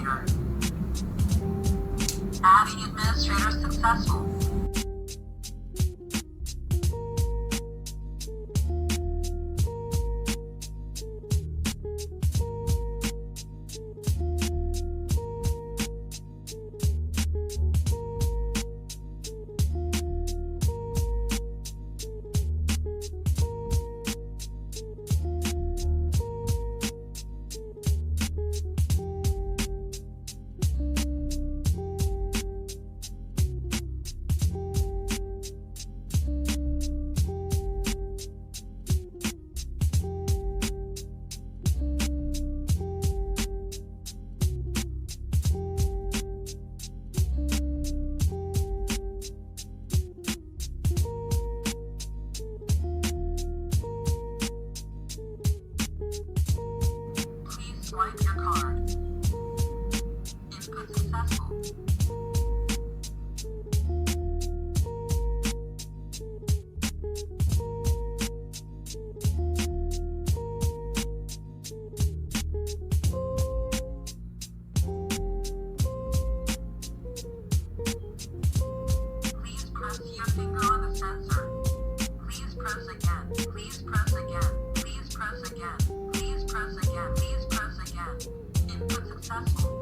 administrator. Adding administrator successful. Swipe your card. Input successful. Please press your finger on the sensor. Please press again. Please press again. Please press again. Please press again. Please press again. Input successful.